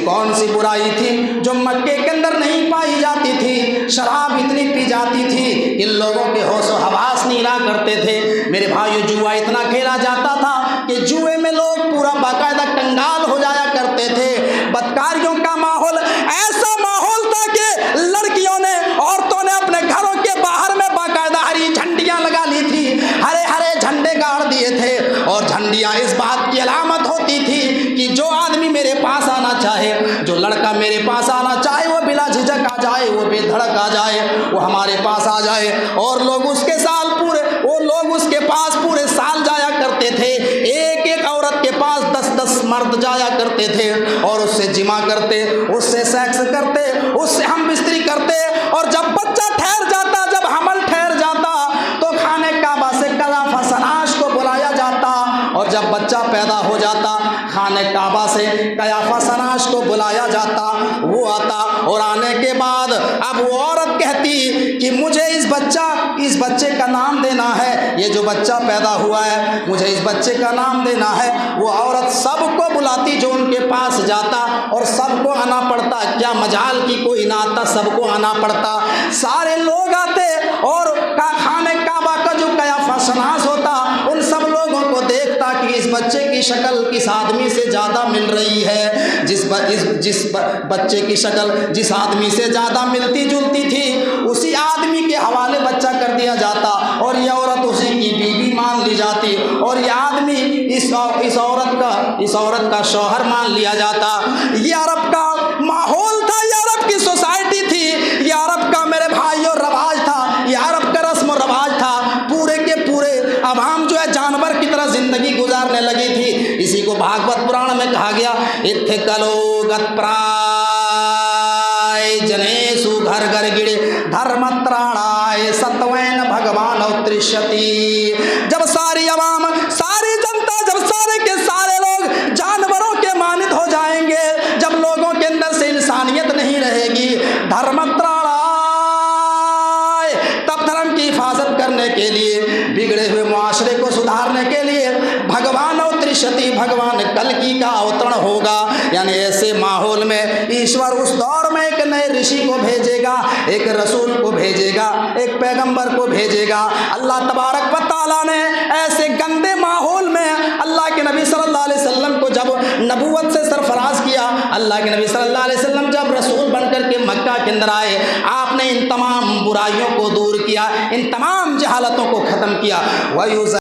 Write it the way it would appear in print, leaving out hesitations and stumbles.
कौन सी बुराई थी जो मक्के के अंदर नहीं पाई जाती थी? शराब इतनी पी जाती थी कि लोगों के होश व हवास नहीं रहा करते थे। मेरे भाइयों, जुआ इतना खेला जाता था कि जुए में लोग पूरा बाकायदा कंगाल हो जाया करते थे। बदकारियों का माहौल, ऐसा माहौल था कि लड़कियों ने, औरतों ने अपने घरों के बाहर में बाकायदा हरी झंडियां लगा ली थी, हरे हरे झंडे गाड़ दिए थे। और झंडियां इस बात की अलामत होती थी कि जो आदमी मेरे पास आना चाहे, जो लड़का मेरे पास आना चाहे, वो बिला झिझक आ जाए, वो बेधड़क आ जाए, वो हमारे पास आ जाए। और लोग उसके पास पूरे साल जाया करते थे। एक एक औरत के पास 10-10 मर्द जाया करते थे और उससे जिमा करते, उससे सेक्स करते, उससे हम बिस्तरी करते। और जब बच्चा ठहर जाता, जब हमल ठहर जाता, तो खाने काबा से कयाफा सनाश को बुलाया जाता। और जब बच्चा पैदा हो जाता, खाने काबा से कयाफा सनाश को बुलाया जाता। वो आता और आने के बाद अब वो औरत कहती कि मुझे इस बच्चे का नाम देना है, ये जो बच्चा पैदा हुआ है, मुझे इस बच्चे का नाम देना है। वो औरत सबको बुलाती जो उनके पास जाता और सबको आना पड़ता। क्या मजाल की कोई ना आता, सबको आना पड़ता। सारे लोग आते और खाने काबा का जो कयाफा सनास होता, उन सब लोगों को देखता कि इस बच्चे की शक्ल किस आदमी से ज़्यादा मिल रही है। जिस बच्चे की शक्ल जिस आदमी से ज़्यादा मिलती जुलती थी, उसी आदमी के हवाले बच्चा कर दिया जाता और यह औरत उसी की बीवी मान ली जाती और यह आदमी इस औरत का शौहर मान लिया जाता। ये अरब का माहौल था, ये अरब की सोसाइटी थी, ये अरब का मेरे भाइयों रवाज था, ये अरब का रस्म रवाज था। पूरे के पूरे अवाम जो है जानवर की तरह जिंदगी गुजारने लगी थी। इसी को भागवत पुराण में कहा गया, इत्थे कलोगत प्राय जनेषु घर घर गिड़े धर्मत्राणाय सत्वेन भगवान उत्तरिष्यति। जब सारी अवाम, सारी जनता, जब सारे के सारे लोग जानवरों के मानित हो जाएंगे, जब लोगों के अंदर से इंसानियत नहीं रहेगी, धर्मत्राणाय, तब धर्म की हिफाजत करने के लिए, बिगड़े हुए मुआशरे को सुधारने के लिए भगवान उत्तरिष्यति, भगवान कल्कि का अवतरण होगा। यानी ऐसे माहौल में ईश्वर उस दौर में एक नए ऋषि को भेजेगा, एक रसूल को भेजेगा, एक पैगंबर को भेजेगा। अल्लाह तबारक व तआला ने ऐसे गंदे माहौल में अल्लाह के नबी सल्लल्लाहु अलैहि वसल्लम को जब नबूवत से सरफराज किया, अल्लाह के नबी सल्लल्लाहु अलैहि वसल्लम जब रसूल बनकर के मक्का के अंदर आए, आपने इन तमाम बुराइयों को दूर किया, इन तमाम जहालतों को ख़त्म किया।